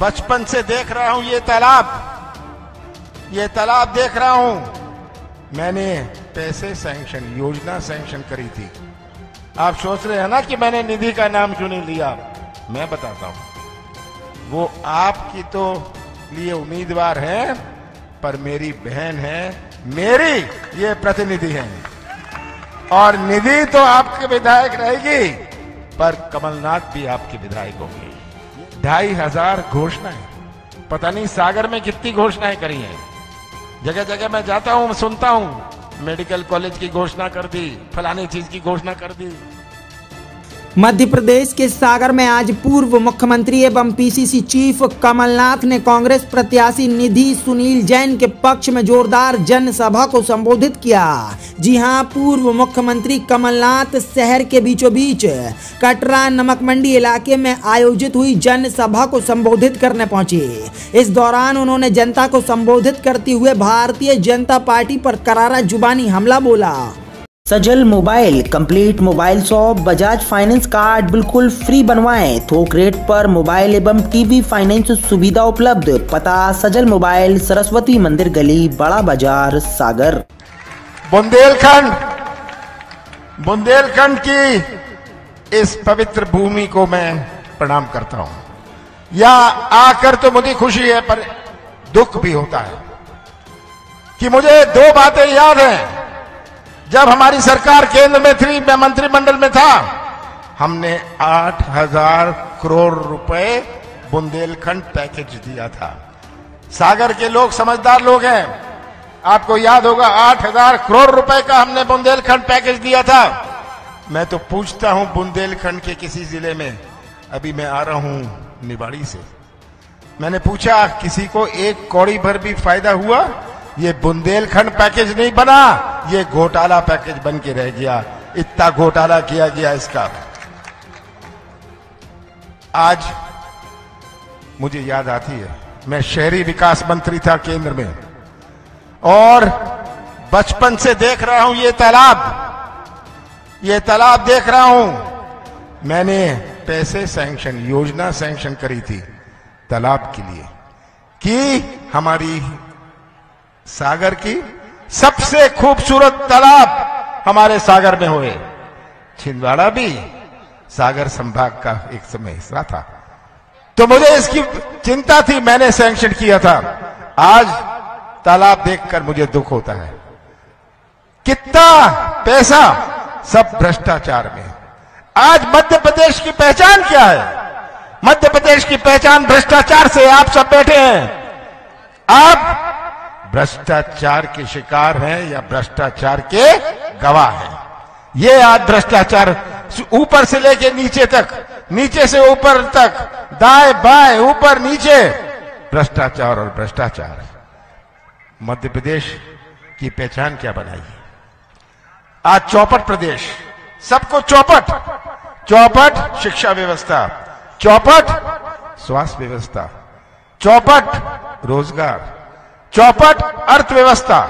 बचपन से देख रहा हूं ये तालाब देख रहा हूं। मैंने पैसे सैंक्शन, योजना सैंक्शन करी थी। आप सोच रहे हैं ना कि मैंने निधि का नाम क्यों नहीं लिया। मैं बताता हूं, वो आपकी तो लिए उम्मीदवार हैं, पर मेरी बहन है, मेरी ये प्रतिनिधि है। और निधि तो आपके विधायक रहेगी, पर कमलनाथ भी आपके विधायक होंगे। 2500 घोषणाएं, पता नहीं सागर में कितनी घोषणाएं करी हैं। जगह जगह मैं जाता हूं, सुनता हूं, मेडिकल कॉलेज की घोषणा कर दी, फलानी चीज की घोषणा कर दी। मध्य प्रदेश के सागर में आज पूर्व मुख्यमंत्री एवं पीसीसी चीफ कमलनाथ ने कांग्रेस प्रत्याशी निधि सुनील जैन के पक्ष में जोरदार जनसभा को संबोधित किया। जी हां, पूर्व मुख्यमंत्री कमलनाथ शहर के बीचों बीच कटरा नमक मंडी इलाके में आयोजित हुई जनसभा को संबोधित करने पहुंचे। इस दौरान उन्होंने जनता को संबोधित करते हुए भारतीय जनता पार्टी पर करारा जुबानी हमला बोला। Sajal mobile, complete mobile shop, Bajaj finance card बिल्कुल फ्री बनवाएं। थोक रेट पर मोबाइल एवं टीवी फाइनेंस सुविधा उपलब्ध। पता सजल मोबाइल, सरस्वती मंदिर गली, बड़ा बाजार, सागर। बुंदेलखंड की इस पवित्र भूमि को मैं प्रणाम करता हूं। या आकर तो मुझे खुशी है, पर दुख भी होता है कि मुझे 2 बातें याद हैं। जब हमारी सरकार केंद्र में थी, मैं मंत्रिमंडल में था, हमने 8000 करोड़ रुपए बुंदेलखंड पैकेज दिया था। सागर के लोग समझदार लोग हैं, आपको याद होगा 8000 करोड़ रुपए का हमने बुंदेलखंड पैकेज दिया था। मैं तो पूछता हूं बुंदेलखंड के किसी जिले में, अभी मैं आ रहा हूं निवाड़ी से, मैंने पूछा किसी को 1 कौड़ी भर भी फायदा हुआ? ये बुंदेलखंड पैकेज नहीं बना, ये घोटाला पैकेज बन के रह गया। इतना घोटाला किया गया इसका। आज मुझे याद आती है, मैं शहरी विकास मंत्री था केंद्र में, और बचपन से देख रहा हूं ये तालाब देख रहा हूं। मैंने पैसे सैंक्शन, योजना सैंक्शन करी थी तालाब के लिए, कि हमारी सागर की सबसे खूबसूरत तालाब हमारे सागर में हुए। छिंदवाड़ा भी सागर संभाग का एक समय हिस्सा था, तो मुझे इसकी चिंता थी, मैंने सैंक्शन किया था। आज तालाब देखकर मुझे दुख होता है। कितना पैसा सब भ्रष्टाचार में। आज मध्य प्रदेश की पहचान क्या है? मध्य प्रदेश की पहचान भ्रष्टाचार से। आप सब बैठे हैं, आप भ्रष्टाचार के शिकार हैं या भ्रष्टाचार के गवाह हैं। ये आज भ्रष्टाचार ऊपर से लेके नीचे तक, नीचे से ऊपर तक, दाएं बाएं ऊपर नीचे, भ्रष्टाचार और भ्रष्टाचार। मध्य प्रदेश की पहचान क्या बनाई? आज चौपट प्रदेश, सबको चौपट शिक्षा व्यवस्था, चौपट स्वास्थ्य व्यवस्था, चौपट रोजगार, चौपट अर्थव्यवस्था,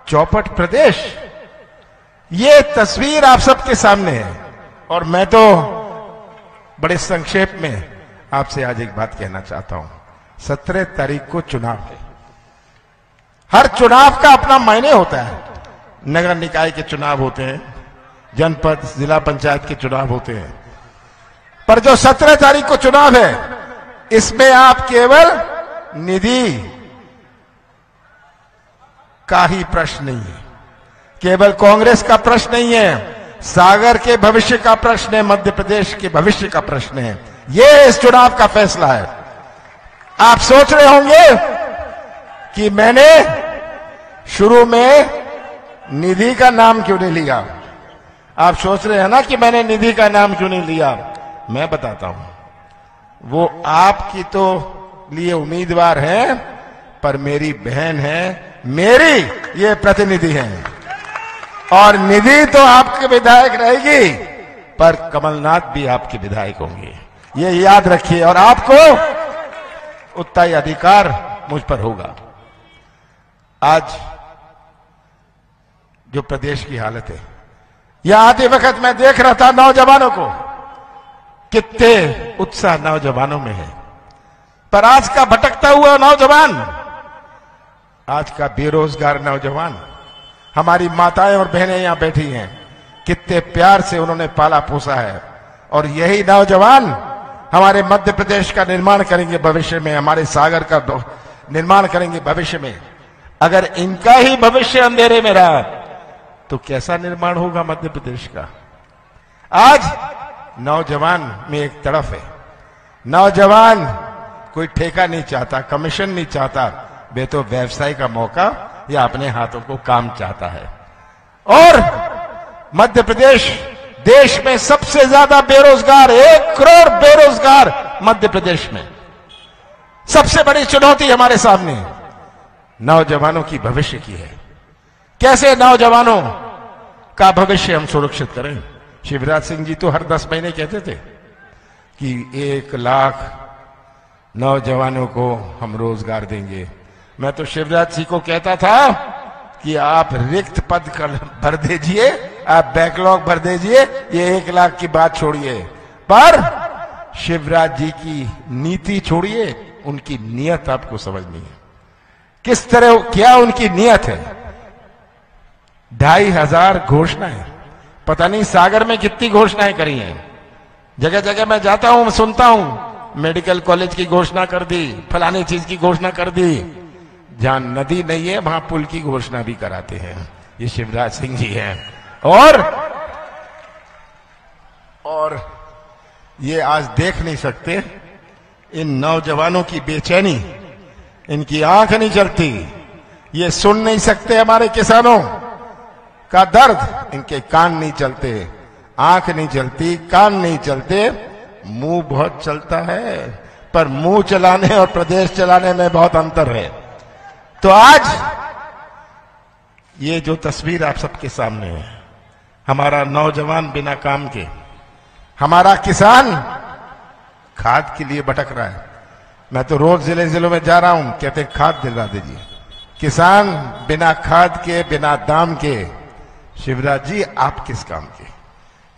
चौपट प्रदेश। ये तस्वीर आप सबके सामने है। और मैं तो बड़े संक्षेप में आपसे आज एक बात कहना चाहता हूं। 17 तारीख को चुनाव है। हर चुनाव का अपना मायने होता है। नगर निकाय के चुनाव होते हैं, जनपद जिला पंचायत के चुनाव होते हैं, पर जो 17 तारीख को चुनाव है, इसमें आप केवल निधि का ही प्रश्न नहीं है, केवल कांग्रेस का प्रश्न नहीं है, सागर के भविष्य का प्रश्न है, मध्य प्रदेश के भविष्य का प्रश्न है। यह इस चुनाव का फैसला है। आप सोच रहे होंगे कि मैंने शुरू में निधि का नाम क्यों नहीं लिया। आप सोच रहे हैं ना कि मैंने निधि का नाम क्यों नहीं लिया। मैं बताता हूं, वो आपकी तो लिए उम्मीदवार हैं, पर मेरी बहन है, मेरी ये प्रतिनिधि है। और निधि तो आपके विधायक रहेगी, पर कमलनाथ भी आपके विधायक होंगे। ये याद रखिए, और आपको उतना ही अधिकार मुझ पर होगा। आज जो प्रदेश की हालत है, यहां आते वक्त मैं देख रहा था नौजवानों को, कितने उत्साह नौजवानों में है, पर आज का भटकता हुआ नौजवान, आज का बेरोजगार नौजवान, हमारी माताएं और बहनें यहां बैठी हैं, कितने प्यार से उन्होंने पाला पोसा है, और यही नौजवान हमारे मध्य प्रदेश का निर्माण करेंगे भविष्य में, हमारे सागर का निर्माण करेंगे भविष्य में। अगर इनका ही भविष्य अंधेरे में रहा तो कैसा निर्माण होगा मध्य प्रदेश का। आज नौजवान में एक तड़फ है, नौजवान कोई ठेका नहीं चाहता, कमीशन नहीं चाहता, वे तो व्यवसाय का मौका या अपने हाथों को काम चाहता है। और मध्य प्रदेश देश में सबसे ज्यादा बेरोजगार, 1 करोड़ बेरोजगार मध्य प्रदेश में। सबसे बड़ी चुनौती हमारे सामने नौजवानों की भविष्य की है। कैसे नौजवानों का भविष्य हम सुरक्षित करें। शिवराज सिंह जी तो हर 10 महीने कहते थे कि 1 लाख नौजवानों को हम रोजगार देंगे। मैं तो शिवराज जी को कहता था कि आप रिक्त पद भर दीजिए, आप बैकलॉग भर दीजिए, ये 1 लाख की बात छोड़िए। पर शिवराज जी की नीति छोड़िए, उनकी नियत आपको समझनी है। किस तरह, क्या उनकी नियत है। 2500 घोषणाएं, पता नहीं सागर में कितनी घोषणाएं करी हैं। जगह जगह मैं जाता हूं, सुनता हूं, मेडिकल कॉलेज की घोषणा कर दी, फलानी चीज की घोषणा कर दी। जहां नदी नहीं है वहां पुल की घोषणा भी कराते हैं, ये शिवराज सिंह जी हैं। और ये आज देख नहीं सकते इन नौजवानों की बेचैनी, इनकी आंख नहीं चलती, ये सुन नहीं सकते हमारे किसानों का दर्द, इनके कान नहीं चलते, आंख नहीं चलती, कान नहीं चलते, मुंह बहुत चलता है, पर मुंह चलाने और प्रदेश चलाने में बहुत अंतर है। तो आज ये जो तस्वीर आप सबके सामने है, हमारा नौजवान बिना काम के, हमारा किसान खाद के लिए भटक रहा है। मैं तो रोज जिलों में जा रहा हूं, कहते खाद दिलवा दीजिए। किसान बिना खाद के, बिना दाम के। शिवराज जी आप किस काम के।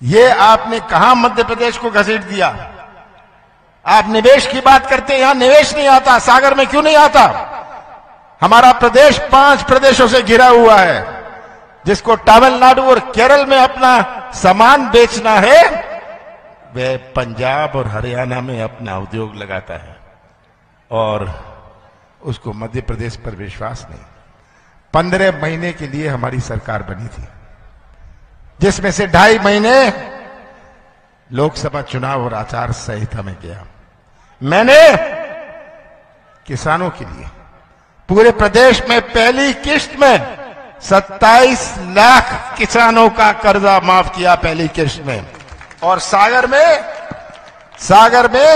ये आपने कहां मध्य प्रदेश को घसीट दिया। आप निवेश की बात करते हैं, यहां निवेश नहीं आता। सागर में क्यों नहीं आता। हमारा प्रदेश 5 प्रदेशों से घिरा हुआ है, जिसको तमिलनाडु और केरल में अपना सामान बेचना है, वह पंजाब और हरियाणा में अपना उद्योग लगाता है, और उसको मध्य प्रदेश पर विश्वास नहीं। 15 महीने के लिए हमारी सरकार बनी थी, जिसमें से 2.5 महीने लोकसभा चुनाव और आचार संहिता में गया। मैंने किसानों के लिए पूरे प्रदेश में पहली किश्त में 27 लाख किसानों का कर्जा माफ किया, पहली किश्त में। और सागर में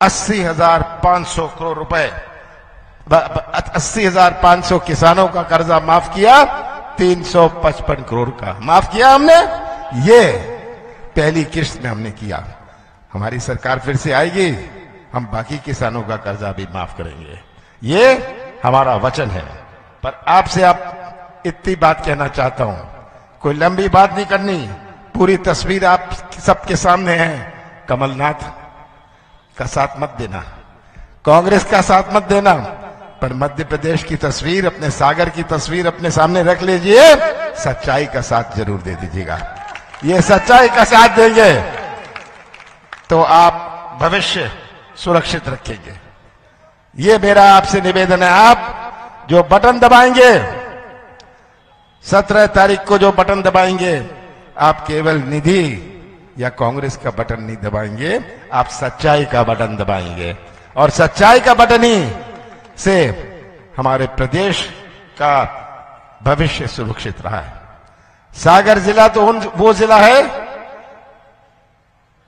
80,500 करोड़ रुपए, 80,500 किसानों का कर्जा माफ किया, 355 करोड़ का माफ किया हमने। ये पहली किश्त में हमने किया। हमारी सरकार फिर से आएगी, हम बाकी किसानों का कर्जा भी माफ करेंगे, ये हमारा वचन है। पर आपसे आप इतनी बात कहना चाहता हूं, कोई लंबी बात नहीं करनी, पूरी तस्वीर आप सबके सामने है। कमलनाथ का साथ मत देना, कांग्रेस का साथ मत देना, पर मध्य प्रदेश की तस्वीर, अपने सागर की तस्वीर अपने सामने रख लीजिए। सच्चाई का साथ जरूर दे दीजिएगा। ये सच्चाई का साथ देंगे तो आप भविष्य सुरक्षित रखेंगे। ये मेरा आपसे निवेदन है। आप जो बटन दबाएंगे 17 तारीख को, जो बटन दबाएंगे, आप केवल निधि या कांग्रेस का बटन नहीं दबाएंगे, आप सच्चाई का बटन दबाएंगे। और सच्चाई का बटन ही से हमारे प्रदेश का भविष्य सुरक्षित रहा है। सागर जिला तो वो जिला है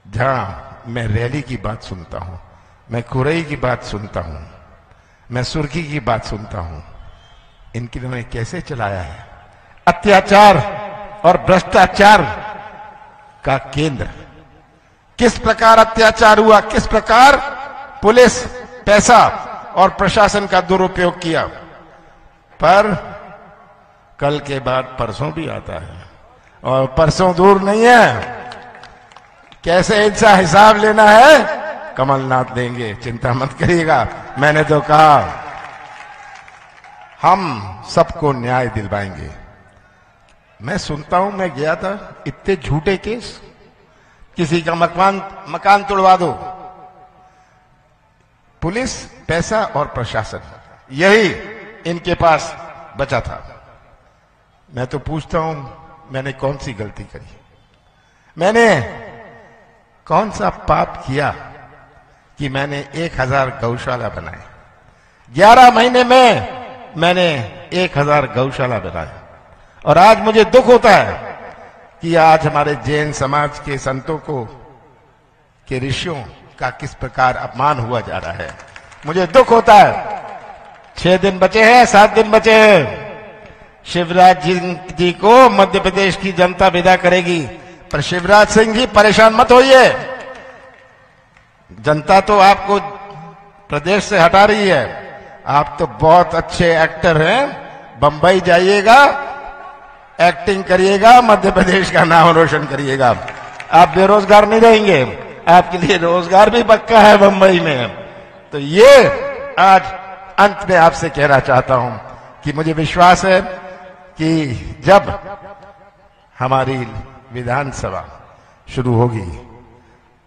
जहां मैं रैली की बात सुनता हूं, मैं खुरई की बात सुनता हूं, मैं सुर्खी की बात सुनता हूं। इनकी इन्होंने कैसे चलाया है। अत्याचार और भ्रष्टाचार का केंद्र, किस प्रकार अत्याचार हुआ, किस प्रकार पुलिस पैसा और प्रशासन का दुरुपयोग किया। पर कल के बाद परसों भी आता है, और परसों दूर नहीं है। कैसे इनसा हिसाब लेना है कमलनाथ देंगे, चिंता मत करिएगा। मैंने तो कहा हम सबको न्याय दिलवाएंगे। मैं सुनता हूं, मैं गया था, इतने झूठे केस, किसी का मकान तोड़वा दो, पुलिस, पैसा और प्रशासन, यही इनके पास बचा था। मैं तो पूछता हूं, मैंने कौन सी गलती करी? मैंने कौन सा पाप किया कि मैंने 1000 गौशाला बनाए? 11 महीने में मैंने 1000 गौशाला बनाए। और आज मुझे दुख होता है कि आज हमारे जैन समाज के संतों को, के ऋषियों का किस प्रकार अपमान हुआ जा रहा है। मुझे दुख होता है। 6 दिन बचे हैं, 7 दिन बचे हैं। शिवराज जी को मध्य प्रदेश की जनता विदा करेगी, पर शिवराज सिंह जी परेशान मत होइए। जनता तो आपको प्रदेश से हटा रही है। आप तो बहुत अच्छे एक्टर हैं, बंबई जाइएगा, एक्टिंग करिएगा, मध्य प्रदेश का नाम रोशन करिएगा। आप बेरोजगार नहीं रहेंगे, आपके लिए रोजगार भी पक्का है बंबई में। तो ये आज अंत में आपसे कहना चाहता हूं कि मुझे विश्वास है कि जब हमारी विधानसभा शुरू होगी,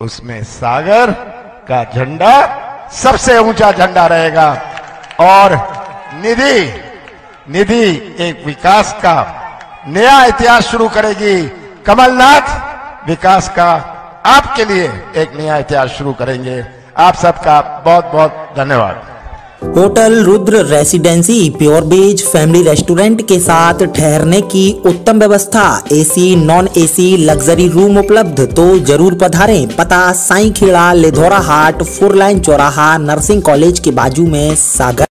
उसमें सागर का झंडा सबसे ऊंचा झंडा रहेगा। और निधि एक विकास का नया इतिहास शुरू करेगी। कमलनाथ विकास का आपके लिए एक नया इतिहास शुरू करेंगे। आप सबका बहुत बहुत धन्यवाद। Hotel Rudra residency pure veg family restaurant के साथ ठहरने की उत्तम व्यवस्था, AC non AC luxury room उपलब्ध, तो जरूर पधारें। पता साईं खेड़ा, लेधौरा हाट, 4 लाइन चौराहा, नर्सिंग कॉलेज के बाजू में, सागर।